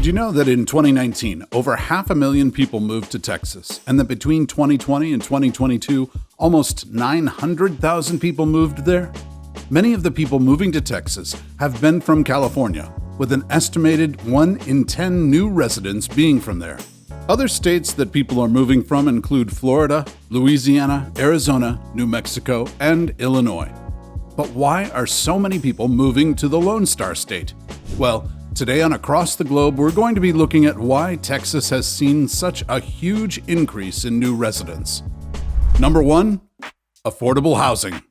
Did you know that in 2019, over 500,000 people moved to Texas, and that between 2020 and 2022, almost 900,000 people moved there? Many of the people moving to Texas have been from California, with an estimated 1 in 10 new residents being from there. Other states that people are moving from include Florida, Louisiana, Arizona, New Mexico, and Illinois. But why are so many people moving to the Lone Star State? Well, today on Across the Globe, we're going to be looking at why Texas has seen such a huge increase in new residents. Number 1, affordable housing.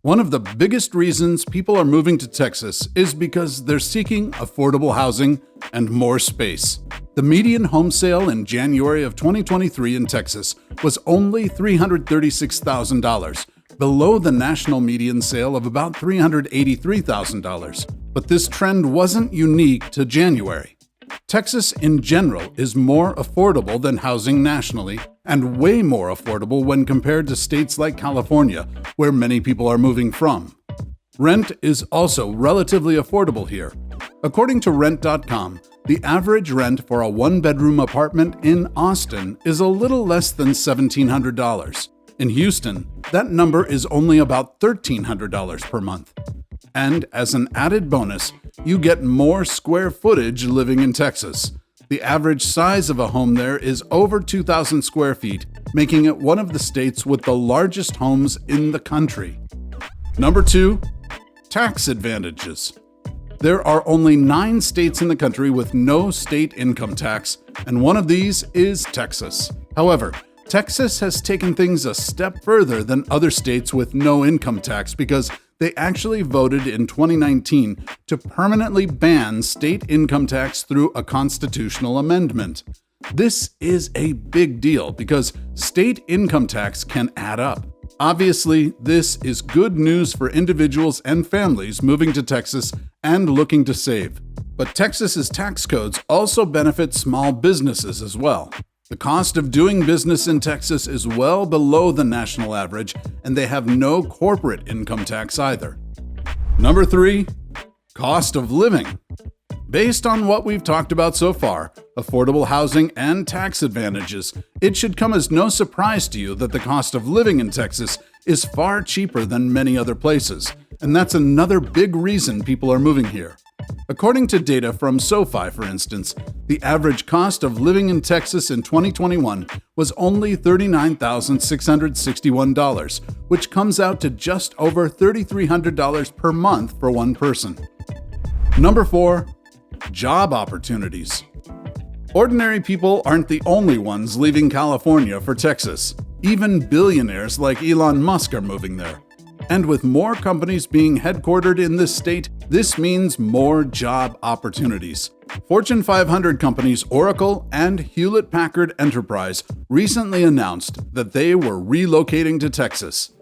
One of the biggest reasons people are moving to Texas is because they're seeking affordable housing and more space. The median home sale in January of 2023 in Texas was only $336,000, below the national median sale of about $383,000. But this trend wasn't unique to January. Texas in general is more affordable than housing nationally, and way more affordable when compared to states like California, where many people are moving from. Rent is also relatively affordable here. According to Rent.com, the average rent for a one-bedroom apartment in Austin is a little less than $1,700. In Houston, that number is only about $1,300 per month. And as an added bonus, you get more square footage living in Texas. The average size of a home there is over 2,000 square feet, making it one of the states with the largest homes in the country. Number 2, tax advantages. There are only 9 states in the country with no state income tax, and one of these is Texas. However, Texas has taken things a step further than other states with no income tax because they actually voted in 2019 to permanently ban state income tax through a constitutional amendment. This is a big deal because state income tax can add up. Obviously, this is good news for individuals and families moving to Texas and looking to save. But Texas's tax codes also benefit small businesses as well. The cost of doing business in Texas is well below the national average, and they have no corporate income tax either. Number 3, cost of living. Based on what we've talked about so far, affordable housing and tax advantages, it should come as no surprise to you that the cost of living in Texas is far cheaper than many other places, and that's another big reason people are moving here. According to data from SoFi, for instance, the average cost of living in Texas in 2021 was only $39,661, which comes out to just over $3,300 per month for one person. Number 4, job opportunities. Ordinary people aren't the only ones leaving California for Texas. Even billionaires like Elon Musk are moving there. And with more companies being headquartered in this state, this means more job opportunities. Fortune 500 companies Oracle and Hewlett-Packard Enterprise recently announced that they were relocating to Texas.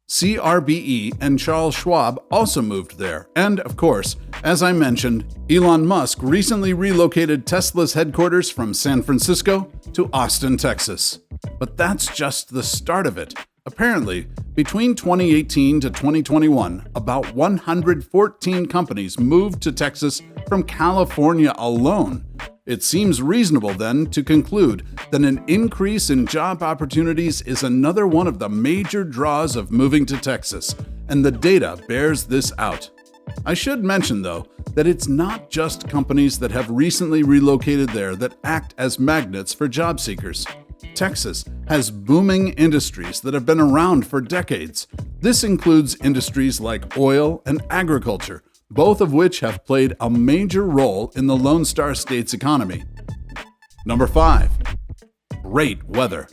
CRBE and Charles Schwab also moved there. And of course, as I mentioned, Elon Musk recently relocated Tesla's headquarters from San Francisco to Austin, Texas. But that's just the start of it. Apparently, between 2018 to 2021, about 114 companies moved to Texas from California alone. It seems reasonable then to conclude that an increase in job opportunities is another one of the major draws of moving to Texas, and the data bears this out. I should mention, though, that it's not just companies that have recently relocated there that act as magnets for job seekers. Texas has booming industries that have been around for decades. This includes industries like oil and agriculture, both of which have played a major role in the Lone Star State's economy. Number 5, great weather.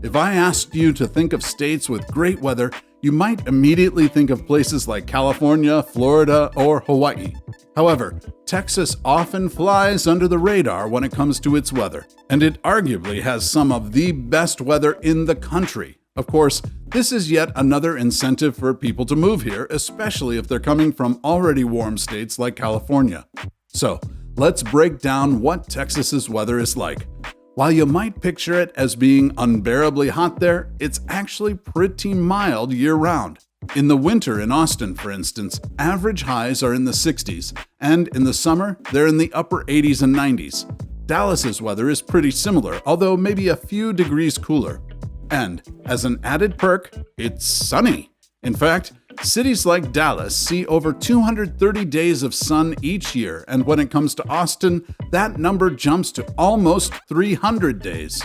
If I asked you to think of states with great weather, you might immediately think of places like California, Florida, or Hawaii. However, Texas often flies under the radar when it comes to its weather, and it arguably has some of the best weather in the country. Of course, this is yet another incentive for people to move here, especially if they're coming from already warm states like California. So, let's break down what Texas's weather is like. While you might picture it as being unbearably hot there, it's actually pretty mild year-round. In the winter in Austin, for instance, average highs are in the 60s, and in the summer, they're in the upper 80s and 90s. Dallas's weather is pretty similar, although maybe a few degrees cooler. And, as an added perk, it's sunny. In fact, cities like Dallas see over 230 days of sun each year, and when it comes to Austin, that number jumps to almost 300 days.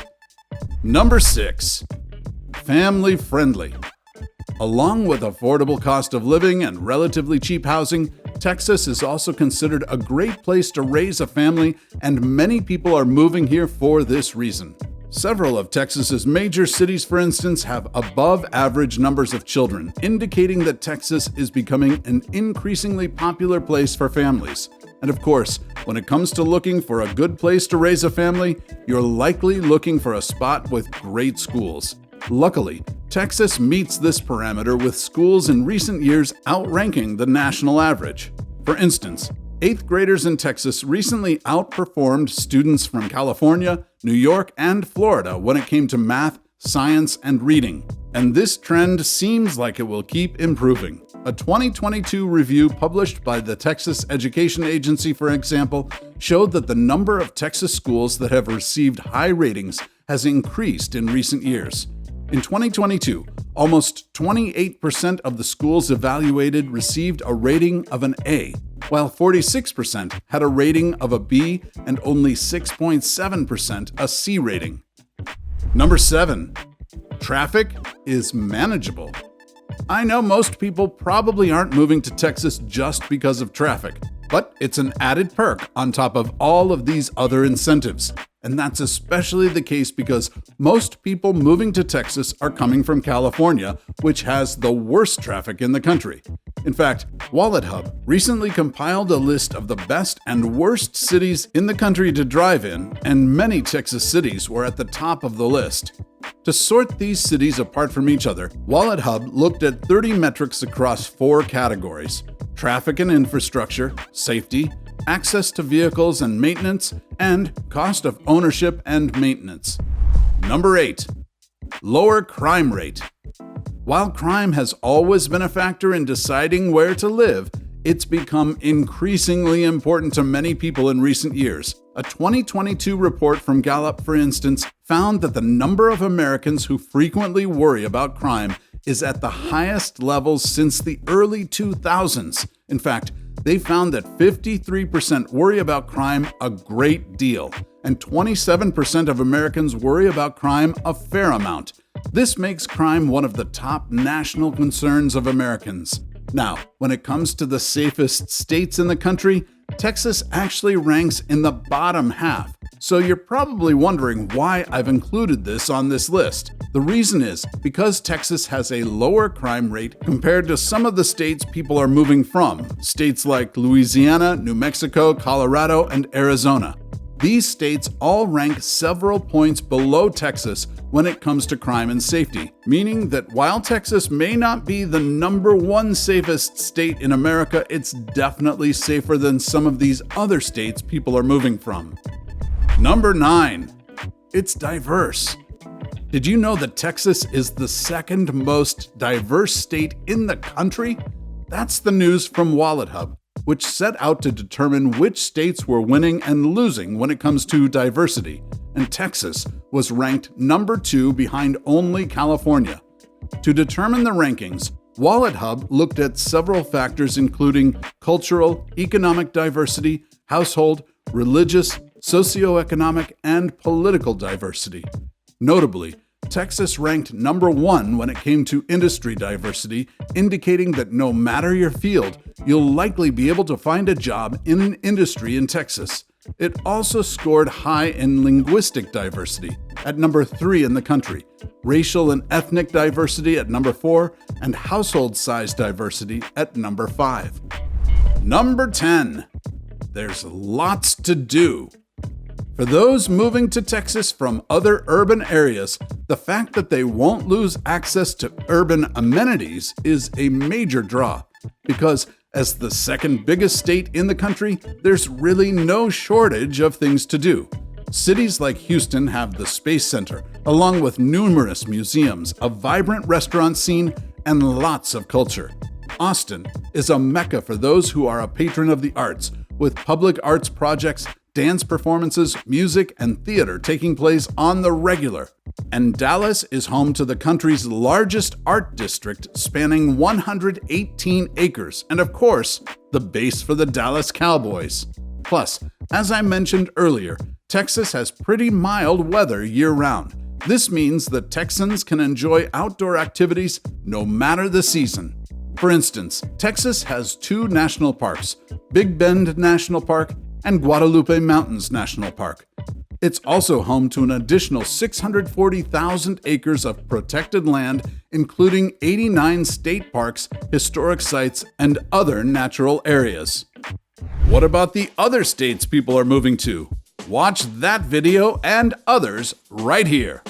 Number 6. Family friendly. Along with affordable cost of living and relatively cheap housing, Texas is also considered a great place to raise a family, and many people are moving here for this reason. Several of Texas's major cities, for instance, have above-average numbers of children, indicating that Texas is becoming an increasingly popular place for families. And of course, when it comes to looking for a good place to raise a family, you're likely looking for a spot with great schools. Luckily, Texas meets this parameter with schools in recent years outranking the national average. For instance, 8th graders in Texas recently outperformed students from California, New York, and Florida when it came to math, science, and reading. And this trend seems like it will keep improving. A 2022 review published by the Texas Education Agency, for example, showed that the number of Texas schools that have received high ratings has increased in recent years. In 2022, almost 28% of the schools evaluated received a rating of an A, while 46% had a rating of a B and only 6.7% a C rating. Number 7. Traffic is manageable. I know most people probably aren't moving to Texas just because of traffic, but it's an added perk on top of all of these other incentives. And that's especially the case because most people moving to Texas are coming from California, which has the worst traffic in the country. In fact, WalletHub recently compiled a list of the best and worst cities in the country to drive in, and many Texas cities were at the top of the list. To sort these cities apart from each other, WalletHub looked at 30 metrics across 4 categories: traffic and infrastructure, safety, access to vehicles and maintenance, and cost of ownership and maintenance. Number 8. Lower crime rate. While crime has always been a factor in deciding where to live, it's become increasingly important to many people in recent years. A 2022 report from Gallup, for instance, found that the number of Americans who frequently worry about crime is at the highest levels since the early 2000s. In fact, they found that 53% worry about crime a great deal, and 27% of Americans worry about crime a fair amount. This makes crime one of the top national concerns of Americans. Now, when it comes to the safest states in the country, Texas actually ranks in the bottom half. So you're probably wondering why I've included this on this list. The reason is because Texas has a lower crime rate compared to some of the states people are moving from, states like Louisiana, New Mexico, Colorado, and Arizona. These states all rank several points below Texas when it comes to crime and safety, meaning that while Texas may not be the number 1 safest state in America, it's definitely safer than some of these other states people are moving from. Number 9. It's diverse. Did you know that Texas is the second most diverse state in the country? That's the news from WalletHub, which set out to determine which states were winning and losing when it comes to diversity, and Texas was ranked number 2 behind only California. To determine the rankings, WalletHub looked at several factors including cultural, economic diversity, household, religious, socioeconomic, and political diversity. Notably, Texas ranked number 1 when it came to industry diversity, indicating that no matter your field, you'll likely be able to find a job in an industry in Texas. It also scored high in linguistic diversity, at number 3 in the country, racial and ethnic diversity at number 4, and household size diversity at number 5. Number 10. There's lots to do. For those moving to Texas from other urban areas, the fact that they won't lose access to urban amenities is a major draw, because as the second biggest state in the country, there's really no shortage of things to do. Cities like Houston have the Space Center, along with numerous museums, a vibrant restaurant scene, and lots of culture. Austin is a mecca for those who are a patron of the arts, with public arts projects, dance performances, music, and theater taking place on the regular. And Dallas is home to the country's largest art district, spanning 118 acres, and of course, the base for the Dallas Cowboys. Plus, as I mentioned earlier, Texas has pretty mild weather year-round. This means that Texans can enjoy outdoor activities no matter the season. For instance, Texas has 2 national parks, Big Bend National Park and Guadalupe Mountains National Park. It's also home to an additional 640,000 acres of protected land, including 89 state parks, historic sites, and other natural areas. What about the other states people are moving to? Watch that video and others right here.